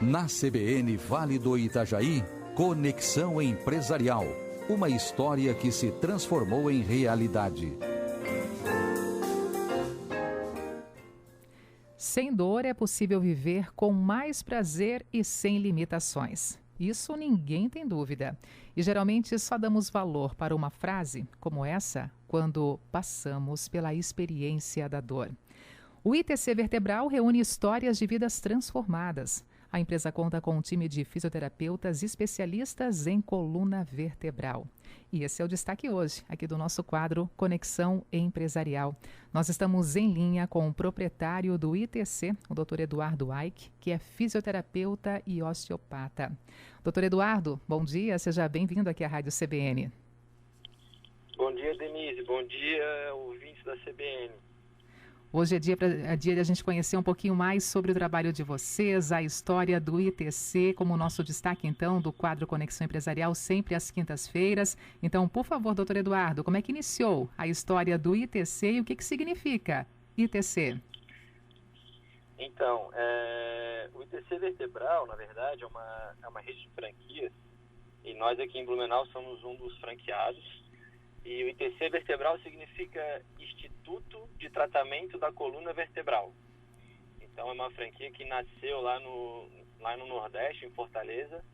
Na CBN Vale do Itajaí, Conexão Empresarial. Uma história que se transformou em realidade. Sem dor é possível viver com mais prazer e sem limitações. Isso ninguém tem dúvida. E geralmente só damos valor para uma frase como essa quando passamos pela experiência da dor. O ITC Vertebral reúne histórias de vidas transformadas. A empresa conta com um time de fisioterapeutas especialistas em coluna vertebral. E esse é o destaque hoje, aqui do nosso quadro Conexão Empresarial. Nós estamos em linha com o proprietário do ITC, o Dr. Eduardo Aik, que é fisioterapeuta e osteopata. Dr. Eduardo, bom dia, seja bem-vindo aqui à Rádio CBN. Bom dia, Denise. Bom dia, ouvintes da CBN. Hoje é dia de a gente conhecer um pouquinho mais sobre o trabalho de vocês, a história do ITC, como nosso destaque, então, do quadro Conexão Empresarial, sempre às quintas-feiras. Então, por favor, doutor Eduardo, como é que iniciou a história do ITC e o que significa ITC? Então, o ITC Vertebral, na verdade, é uma rede de franquias, e nós aqui em Blumenau somos um dos franqueados. E o ITC Vertebral significa Instituto de Tratamento da Coluna Vertebral. Então é uma franquia que nasceu lá no Nordeste, em Fortaleza,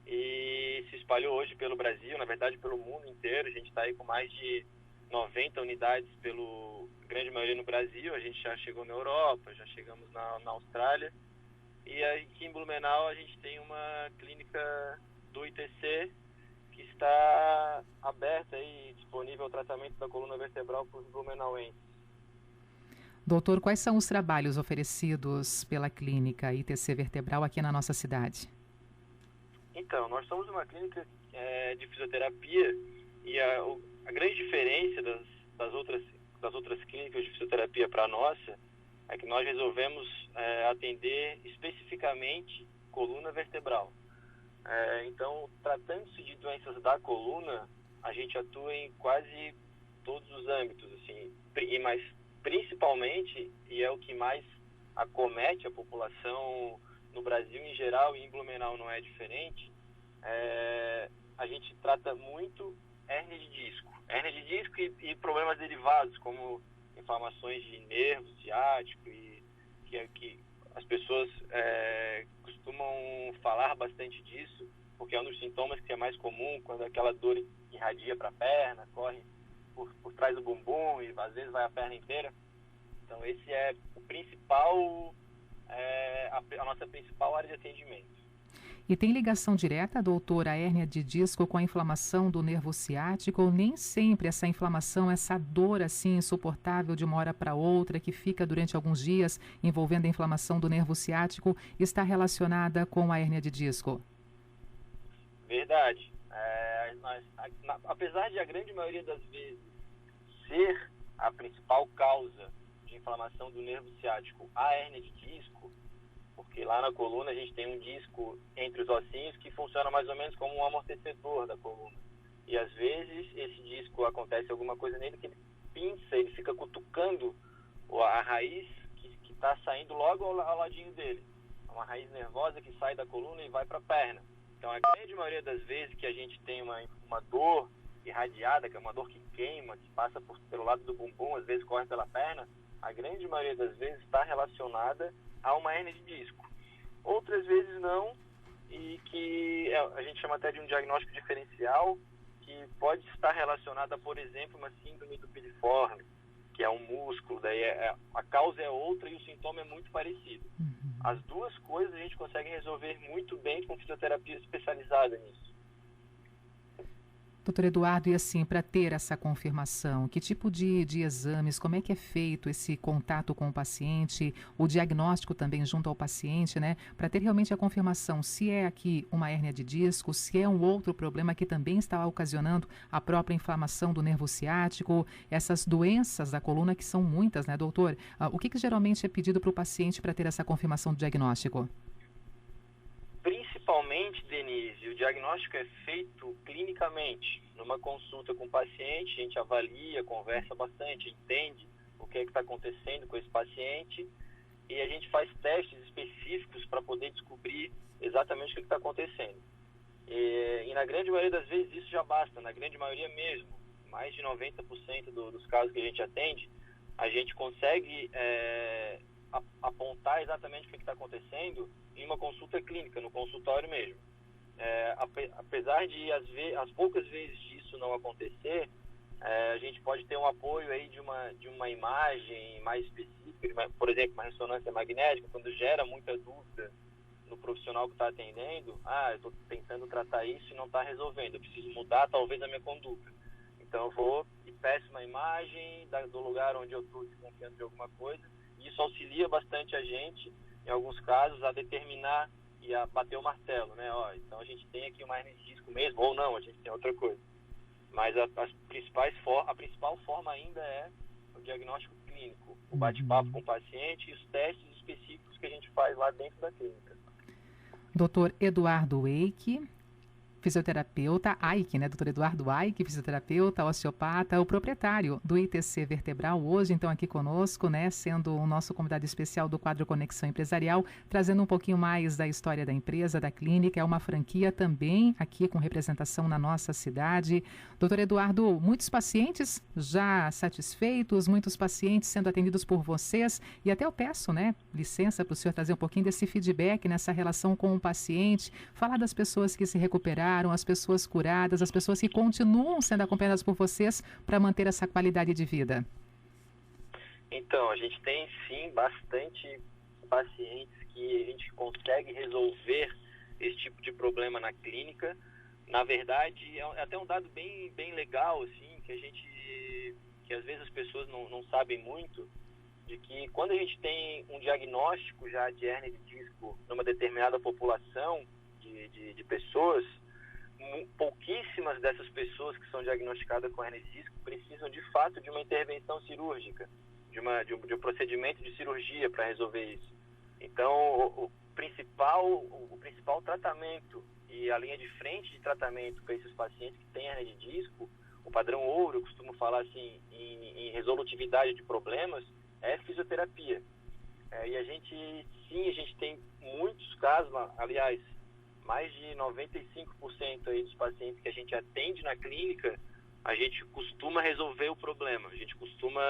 e se espalhou hoje pelo Brasil, na verdade pelo mundo inteiro. A gente está aí com mais de 90 unidades, grande maioria no Brasil. A gente já chegou na Europa, já chegamos na Austrália. E aqui em Blumenau a gente tem uma clínica do ITC que está aberta e disponível o tratamento da coluna vertebral para os blumenauenses. Doutor, quais são os trabalhos oferecidos pela clínica ITC Vertebral aqui na nossa cidade? Então, nós somos uma clínica de fisioterapia, e a grande diferença das outras clínicas de fisioterapia para a nossa é que nós resolvemos atender especificamente coluna vertebral. Então, tratando-se de doenças da coluna, a gente atua em quase todos os âmbitos, assim, mas principalmente, e é o que mais acomete a população no Brasil em geral, e em Blumenau não é diferente, a gente trata muito hérnia de disco e problemas derivados, como inflamações de nervo ciático, e que as pessoas costumam falar bastante disso, porque é um dos sintomas que é mais comum, quando aquela dor irradia para a perna, corre por trás do bumbum e às vezes vai a perna inteira. Então esse é o principal, a nossa principal área de atendimento. E tem ligação direta, doutor, a hérnia de disco com a inflamação do nervo ciático, ou nem sempre essa inflamação, essa dor assim insuportável de uma hora para outra, que fica durante alguns dias envolvendo a inflamação do nervo ciático, está relacionada com a hérnia de disco? Verdade. Apesar de a grande maioria das vezes ser a principal causa de inflamação do nervo ciático a hérnia de disco, porque lá na coluna a gente tem um disco entre os ossinhos que funciona mais ou menos como um amortecedor da coluna. E às vezes esse disco acontece alguma coisa nele que ele pinça, ele fica cutucando a raiz que está saindo logo ao ladinho dele. É uma raiz nervosa que sai da coluna e vai para a perna. Então a grande maioria das vezes que a gente tem uma dor irradiada, que é uma dor que queima, que passa pelo lado do bumbum, às vezes corre pela perna, a grande maioria das vezes está relacionada a uma hérnia de disco. Outras vezes não, e que a gente chama até de um diagnóstico diferencial, que pode estar relacionada, por exemplo, uma síndrome do piriforme, que é um músculo, daí a causa é outra e o sintoma é muito parecido. As duas coisas a gente consegue resolver muito bem com fisioterapia especializada nisso. Doutor Eduardo, e assim, para ter essa confirmação, que tipo de exames, como é que é feito esse contato com o paciente, o diagnóstico também junto ao paciente, né? Para ter realmente a confirmação se é aqui uma hérnia de disco, se é um outro problema que também está ocasionando a própria inflamação do nervo ciático, essas doenças da coluna que são muitas, né, doutor? O que geralmente é pedido para o paciente para ter essa confirmação do diagnóstico? Principalmente, Denise, o diagnóstico é feito clinicamente. Numa consulta com o paciente, a gente avalia, conversa bastante, entende o que é que está acontecendo com esse paciente, e a gente faz testes específicos específicos para poder descobrir exatamente o que está acontecendo. E na grande maioria das vezes isso já basta, na grande maioria mesmo. Mais de 90% dos casos que a gente atende, a gente consegue apontar exatamente o que está acontecendo em uma consulta clínica, no consultório mesmo. Apesar de, as poucas vezes disso não acontecer, a gente pode ter um apoio aí de uma imagem mais específica, por exemplo, uma ressonância magnética, quando gera muita dúvida no profissional que está atendendo. Eu estou tentando tratar isso e não está resolvendo, eu preciso mudar talvez a minha conduta. Então eu vou e peço uma imagem do lugar onde eu estou desconfiando de alguma coisa, e isso auxilia bastante a gente, em alguns casos, a determinar e a bater o martelo, né? Então a gente tem aqui uma hernia de disco mesmo, ou não, a gente tem outra coisa. Mas a principal forma ainda é o diagnóstico clínico, o bate-papo com o paciente e os testes específicos que a gente faz lá dentro da clínica. Dr. Eduardo Eike, fisioterapeuta, Eike, né? Dr. Eduardo Eike, fisioterapeuta, osteopata, o proprietário do ITC Vertebral, hoje então aqui conosco, né? Sendo o nosso convidado especial do quadro Conexão Empresarial, trazendo um pouquinho mais da história da empresa, da clínica. É uma franquia também aqui com representação na nossa cidade. Dr. Eduardo, muitos pacientes já satisfeitos, muitos pacientes sendo atendidos por vocês, e até eu peço, né? Licença para o senhor trazer um pouquinho desse feedback nessa relação com o paciente, falar das pessoas que se recuperaram, as pessoas curadas, as pessoas que continuam sendo acompanhadas por vocês para manter essa qualidade de vida. Então, a gente tem sim bastante pacientes que a gente consegue resolver esse tipo de problema na clínica. Na verdade, é até um dado bem legal, assim, que às vezes as pessoas não sabem muito, de que quando a gente tem um diagnóstico já de hérnia de disco numa determinada população de pessoas, pouquíssimas dessas pessoas que são diagnosticadas com hernia de disco precisam de fato de uma intervenção cirúrgica, de um procedimento de cirurgia para resolver isso. Então, o principal tratamento e a linha de frente de tratamento para esses pacientes que têm hernia de disco, o padrão ouro, eu costumo falar assim, em resolutividade de problemas, é fisioterapia. E a gente tem muitos casos, aliás, mais de 95% aí dos pacientes que a gente atende na clínica, a gente costuma resolver o problema. A gente costuma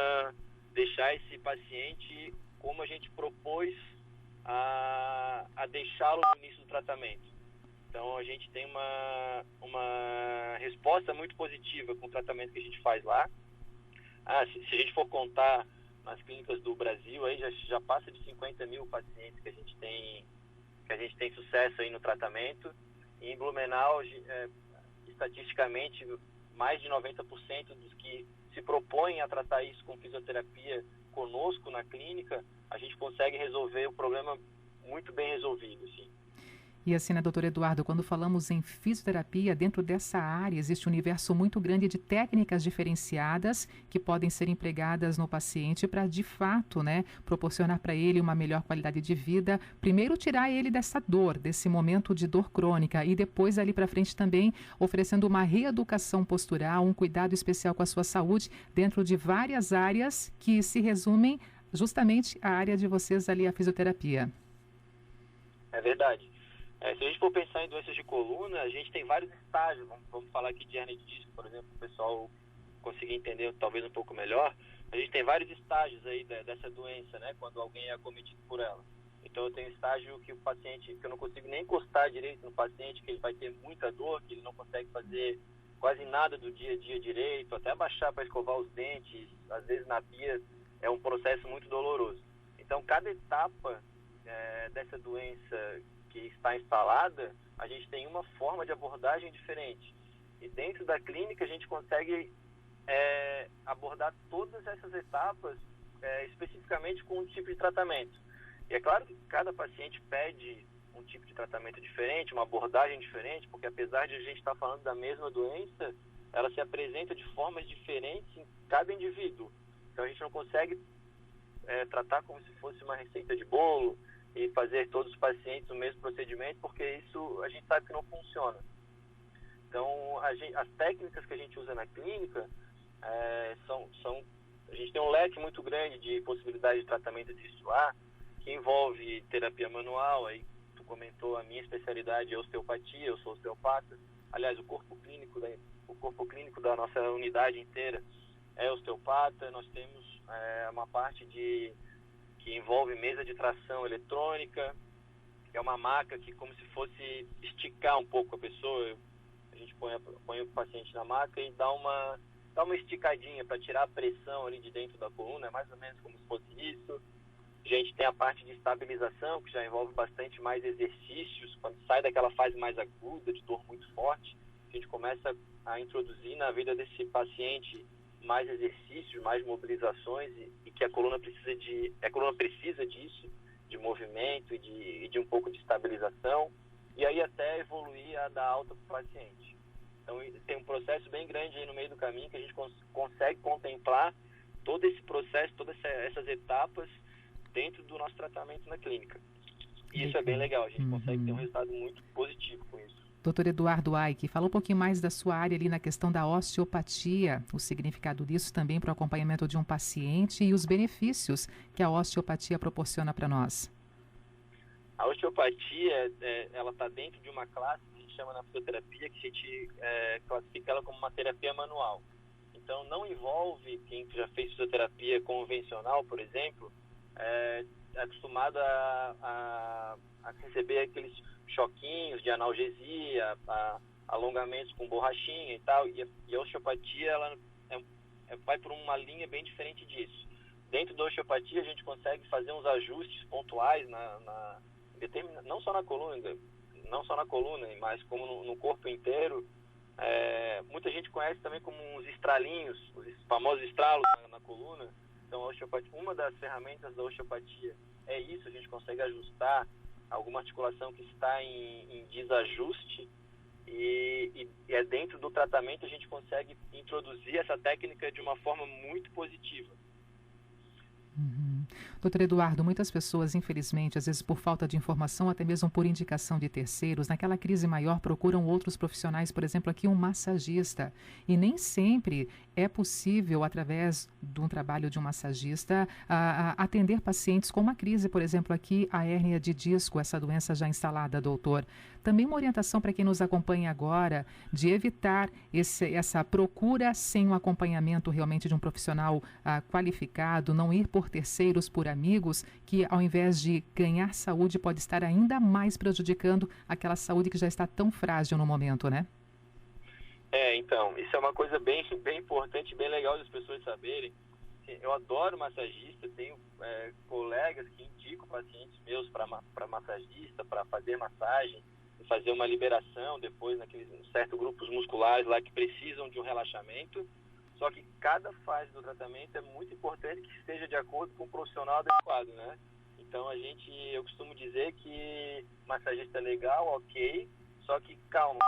deixar esse paciente como a gente propôs a deixá-lo no início do tratamento. Então, a gente tem uma resposta muito positiva com o tratamento que a gente faz lá. Se a gente for contar nas clínicas do Brasil, aí já passa de 50 mil pacientes que a gente tem sucesso aí no tratamento. E em Blumenau, estatisticamente, mais de 90% dos que se propõem a tratar isso com fisioterapia conosco na clínica, a gente consegue resolver o problema muito bem resolvido, assim. E assim, né, doutor Eduardo, quando falamos em fisioterapia, dentro dessa área existe um universo muito grande de técnicas diferenciadas que podem ser empregadas no paciente para, de fato, né, proporcionar para ele uma melhor qualidade de vida. Primeiro, tirar ele dessa dor, desse momento de dor crônica, e depois, ali para frente, também oferecendo uma reeducação postural, um cuidado especial com a sua saúde, dentro de várias áreas que se resumem justamente à área de vocês ali, a fisioterapia. É verdade. Se a gente for pensar em doenças de coluna, a gente tem vários estágios. Vamos falar aqui de hernia de disco, por exemplo, para o pessoal conseguir entender talvez um pouco melhor. A gente tem vários estágios aí dessa doença, né, quando alguém é acometido por ela. Então eu tenho estágio que que eu não consigo nem encostar direito no paciente, que ele vai ter muita dor, que ele não consegue fazer quase nada do dia a dia direito, até abaixar para escovar os dentes, às vezes na pia é um processo muito doloroso. Então cada etapa dessa doença que está instalada, a gente tem uma forma de abordagem diferente. E dentro da clínica a gente consegue abordar todas essas etapas especificamente com um tipo de tratamento. E é claro que cada paciente pede um tipo de tratamento diferente, uma abordagem diferente, porque apesar de a gente estar falando da mesma doença, ela se apresenta de formas diferentes em cada indivíduo. Então a gente não consegue tratar como se fosse uma receita de bolo e fazer todos os pacientes o mesmo procedimento, porque isso a gente sabe que não funciona. Então, as técnicas que a gente usa na clínica a gente tem um leque muito grande de possibilidades de tratamento disso. que envolve terapia manual. Aí tu comentou, a minha especialidade é osteopatia, eu sou osteopata. Aliás, o corpo clínico da nossa unidade inteira é osteopata. Nós temos uma parte que envolve mesa de tração eletrônica, que é uma maca que, como se fosse esticar um pouco a pessoa, a gente põe o paciente na maca e dá uma esticadinha para tirar a pressão ali de dentro da coluna, é mais ou menos como se fosse isso. A gente tem a parte de estabilização, que já envolve bastante mais exercícios. Quando sai daquela fase mais aguda, de dor muito forte, a gente começa a introduzir na vida desse paciente mais exercícios, mais mobilizações, e que a coluna precisa disso, de movimento e de um pouco de estabilização, e aí até evoluir a dar alta para o paciente. Então tem um processo bem grande aí no meio do caminho, que a gente consegue contemplar todo esse processo, todas essas etapas dentro do nosso tratamento na clínica. E isso é bem legal, a gente consegue ter um resultado muito positivo com isso. Dr. Eduardo Aike, fala um pouquinho mais da sua área ali na questão da osteopatia, o significado disso também para o acompanhamento de um paciente e os benefícios que a osteopatia proporciona para nós. A osteopatia, ela está dentro de uma classe que a gente chama na fisioterapia, que a gente classifica ela como uma terapia manual. Então, não envolve quem já fez fisioterapia convencional, por exemplo, é acostumado a receber aqueles choquinhos de analgesia, alongamentos com borrachinha e tal, e a osteopatia ela vai por uma linha bem diferente disso. Dentro da osteopatia a gente consegue fazer uns ajustes pontuais não só na coluna, mas como no corpo inteiro. Muita gente conhece também como uns estralinhos, os famosos estralos na coluna. Então, a osteopatia, uma das ferramentas da osteopatia é isso, a gente consegue ajustar alguma articulação que está em desajuste e dentro do tratamento a gente consegue introduzir essa técnica de uma forma muito positiva. Doutor Eduardo, muitas pessoas, infelizmente, às vezes por falta de informação, até mesmo por indicação de terceiros, naquela crise maior procuram outros profissionais, por exemplo, aqui um massagista. E nem sempre é possível, através de um trabalho de um massagista, atender pacientes com uma crise, por exemplo, aqui a hérnia de disco, essa doença já instalada, doutor. Também uma orientação para quem nos acompanha agora de evitar essa procura sem um acompanhamento realmente de um profissional qualificado, não ir por terceiros, por amigos, que ao invés de ganhar saúde pode estar ainda mais prejudicando aquela saúde que já está tão frágil no momento, né? Então, isso é uma coisa bem importante, bem legal das pessoas saberem. Eu adoro massagista, tenho colegas que indicam pacientes meus para massagista, para fazer massagem, fazer uma liberação depois naqueles certos grupos musculares lá que precisam de um relaxamento. Só que cada fase do tratamento é muito importante que esteja de acordo com o profissional adequado, né? Então eu costumo dizer que massagista é legal, ok, só que calma.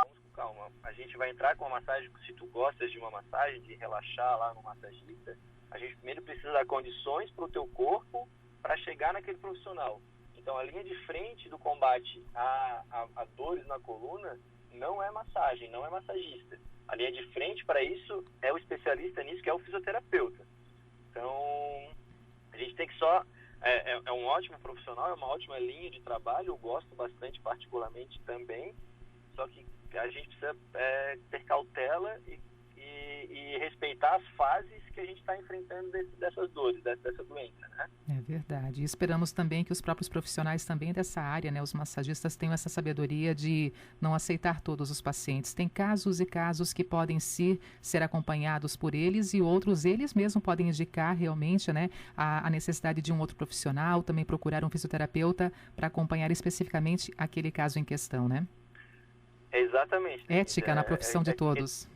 A gente vai entrar com uma massagem, se tu gostas de uma massagem, de relaxar lá no massagista, a gente primeiro precisa dar condições para o teu corpo para chegar naquele profissional. Então a linha de frente do combate a dores na coluna não é massagem, não é massagista. A linha de frente para isso é o especialista nisso, que é o fisioterapeuta. Então, a gente tem que é um ótimo profissional, é uma ótima linha de trabalho, eu gosto bastante particularmente também, só que a gente precisa ter cautela e respeitar as fases que a gente está enfrentando dessas dores, dessa doença, né? É verdade. E esperamos também que os próprios profissionais também dessa área, né, os massagistas, tenham essa sabedoria de não aceitar todos os pacientes. Tem casos e casos que podem ser acompanhados por eles e outros eles mesmos podem indicar realmente, né, a necessidade de um outro profissional, também procurar um fisioterapeuta para acompanhar especificamente aquele caso em questão, né? Exatamente. Ética na profissão de todos.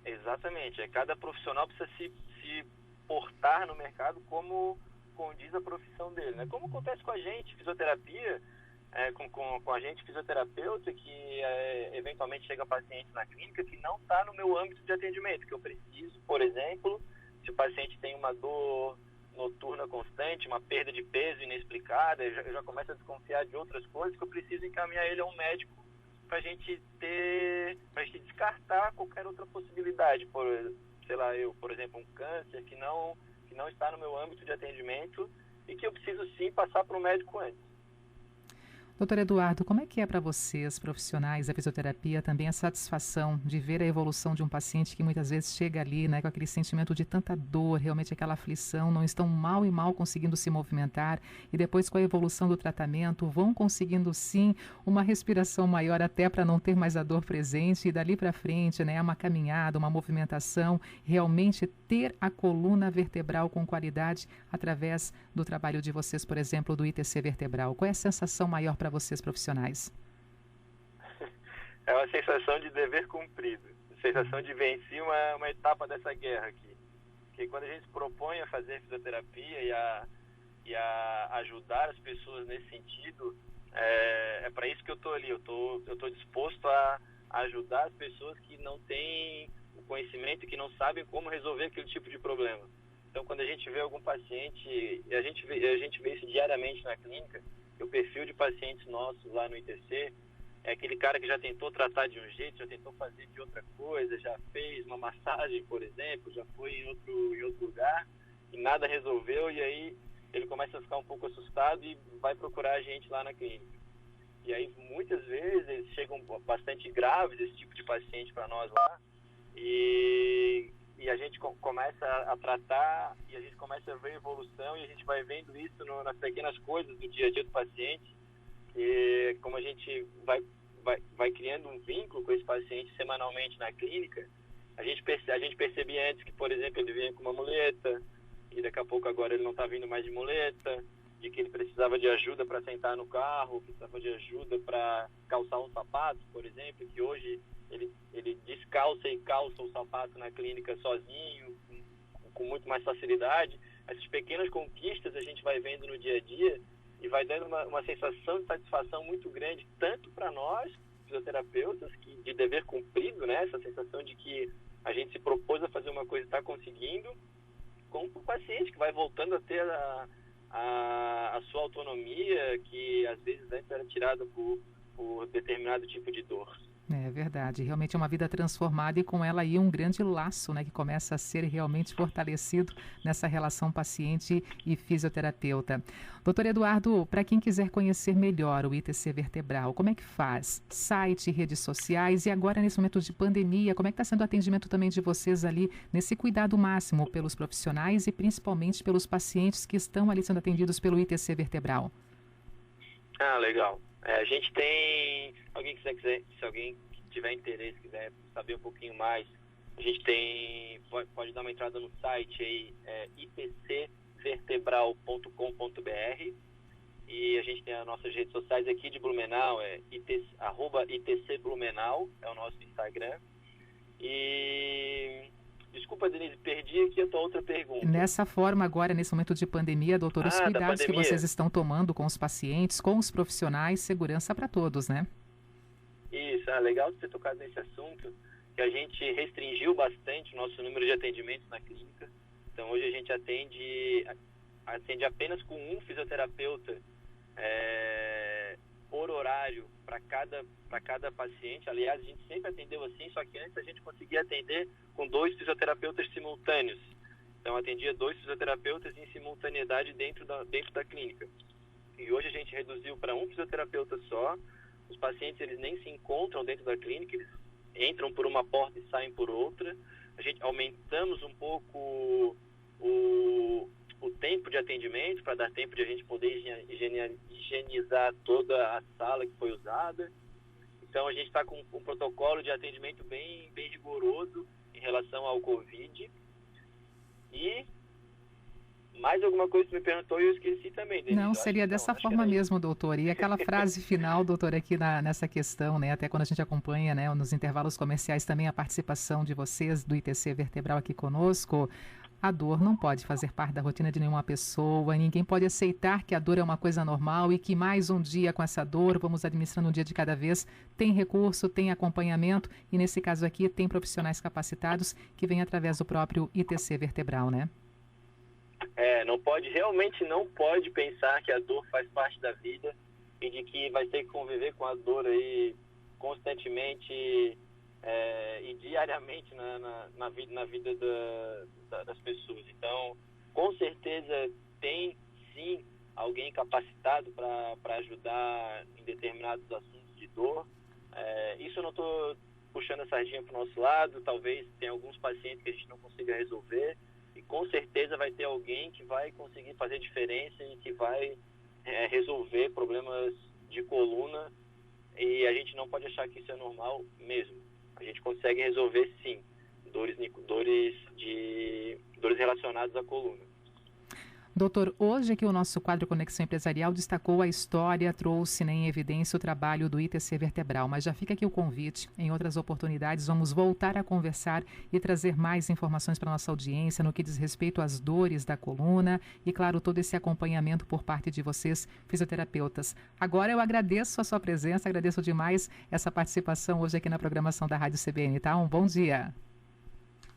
Exatamente. Cada profissional precisa se portar no mercado como condiz a profissão dele, né? Como acontece com a gente, fisioterapia, com a gente fisioterapeuta, que eventualmente chega paciente na clínica que não está no meu âmbito de atendimento, que eu preciso, por exemplo, se o paciente tem uma dor noturna constante, uma perda de peso inexplicada, eu já começo a desconfiar de outras coisas, que eu preciso encaminhar ele a um médico para a gente descartar qualquer outra possibilidade, por exemplo, um câncer que não está no meu âmbito de atendimento, e que eu preciso sim passar para um médico antes. Doutor Eduardo, como é que é para vocês, profissionais da fisioterapia, também a satisfação de ver a evolução de um paciente que muitas vezes chega ali, né, com aquele sentimento de tanta dor, realmente aquela aflição, não estão mal e mal conseguindo se movimentar e depois com a evolução do tratamento vão conseguindo sim uma respiração maior até para não ter mais a dor presente e dali para frente, né, uma caminhada, uma movimentação, realmente ter a coluna vertebral com qualidade através do trabalho de vocês, por exemplo, do ITC vertebral. Qual é a sensação maior para vocês profissionais? É uma sensação de dever cumprido, sensação de vencer uma etapa dessa guerra aqui. Porque quando a gente se propõe a fazer fisioterapia e a ajudar as pessoas nesse sentido, é para isso que eu estou ali. Eu tô disposto a ajudar as pessoas que não têm o conhecimento e que não sabem como resolver aquele tipo de problema. Então, quando a gente vê algum paciente, e a gente vê isso diariamente na clínica, o perfil de pacientes nossos lá no ITC é aquele cara que já tentou tratar de um jeito, já tentou fazer de outra coisa, já fez uma massagem, por exemplo, já foi em outro lugar e nada resolveu, e aí ele começa a ficar um pouco assustado e vai procurar a gente lá na clínica. E aí muitas vezes eles chegam bastante graves, esse tipo de paciente para nós lá, e a gente começa a tratar e a gente começa a ver evolução e a gente vai vendo isso nas pequenas coisas do dia a dia do paciente, e como a gente vai criando um vínculo com esse paciente semanalmente na clínica, a gente percebia antes que, por exemplo, ele vinha com uma muleta e daqui a pouco agora ele não está vindo mais de muleta, de que ele precisava de ajuda para sentar no carro, precisava de ajuda para calçar um sapato, por exemplo, que hoje ele descalça e calça o sapato na clínica sozinho, com muito mais facilidade. Essas pequenas conquistas a gente vai vendo no dia a dia e vai dando uma sensação de satisfação muito grande, tanto para nós, fisioterapeutas, de dever cumprido, né? Essa sensação de que a gente se propôs a fazer uma coisa e está conseguindo, como para o paciente que vai voltando a ter a sua autonomia, que às vezes antes era tirada por determinado tipo de dor. É verdade, realmente é uma vida transformada e com ela aí um grande laço, né, que começa a ser realmente fortalecido nessa relação paciente e fisioterapeuta. Doutor Eduardo, para quem quiser conhecer melhor o ITC vertebral, como é que faz? Site, redes sociais e agora nesse momento de pandemia, como é que está sendo o atendimento também de vocês ali nesse cuidado máximo pelos profissionais e principalmente pelos pacientes que estão ali sendo atendidos pelo ITC vertebral? Ah, legal. A gente tem, se alguém tiver interesse, quiser saber um pouquinho mais, a gente tem, pode dar uma entrada no site aí, itcvertebral.com.br, e a gente tem as nossas redes sociais aqui de Blumenau, @ITCBlumenau, é o nosso Instagram. E desculpa, Denise, perdi aqui a tua outra pergunta. Nessa forma agora, nesse momento de pandemia, doutor, os cuidados que vocês estão tomando com os pacientes, com os profissionais, segurança para todos, né? Isso, legal você ter tocado nesse assunto, que a gente restringiu bastante o nosso número de atendimentos na clínica. Então hoje a gente atende apenas com um fisioterapeuta por horário para cada paciente. Aliás, a gente sempre atendeu assim, só que antes a gente conseguia atender com 2 fisioterapeutas simultâneos. Então atendia 2 fisioterapeutas em simultaneidade dentro da clínica. E hoje a gente reduziu para um fisioterapeuta só. Os pacientes eles nem se encontram dentro da clínica, eles entram por uma porta e saem por outra. A gente aumentamos um pouco o tempo de atendimento para dar tempo de a gente poder higienizar toda a sala que foi usada. Então a gente está com um protocolo de atendimento bem rigoroso em relação ao Covid. E mais alguma coisa que me perguntou e eu esqueci também. Denise. Não, seria dessa forma mesmo, doutor. E aquela frase final, doutor, aqui nessa questão, né? Até quando a gente acompanha, né, nos intervalos comerciais também a participação de vocês do ITC Vertebral aqui conosco. A dor não pode fazer parte da rotina de nenhuma pessoa, ninguém pode aceitar que a dor é uma coisa normal e que mais um dia com essa dor, vamos administrando um dia de cada vez, tem recurso, tem acompanhamento e nesse caso aqui tem profissionais capacitados que vêm através do próprio ITC Vertebral, né? Realmente não pode pensar que a dor faz parte da vida e de que vai ter que conviver com a dor aí constantemente e diariamente na vida das pessoas. Então, com certeza tem sim alguém capacitado para ajudar em determinados assuntos de dor. Isso eu não estou puxando a sardinha para o nosso lado, talvez tenha alguns pacientes que a gente não consiga resolver, e com certeza vai ter alguém que vai conseguir fazer diferença e que vai resolver problemas de coluna, e a gente não pode achar que isso é normal mesmo. A gente consegue resolver sim dores relacionadas à coluna. Doutor, hoje aqui o nosso quadro Conexão Empresarial destacou a história, trouxe em evidência o trabalho do ITC Vertebral, mas já fica aqui o convite. Em outras oportunidades vamos voltar a conversar e trazer mais informações para a nossa audiência no que diz respeito às dores da coluna e, claro, todo esse acompanhamento por parte de vocês, fisioterapeutas. Agora eu agradeço a sua presença, agradeço demais essa participação hoje aqui na programação da Rádio CBN, tá? Um bom dia.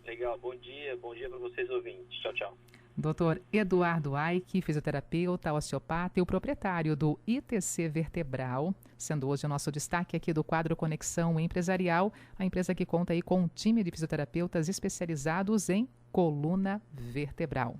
Legal, bom dia para vocês ouvintes. Tchau, tchau. Dr. Eduardo Aike, fisioterapeuta, osteopata e o proprietário do ITC Vertebral, sendo hoje o nosso destaque aqui do quadro Conexão Empresarial, a empresa que conta aí com um time de fisioterapeutas especializados em coluna vertebral.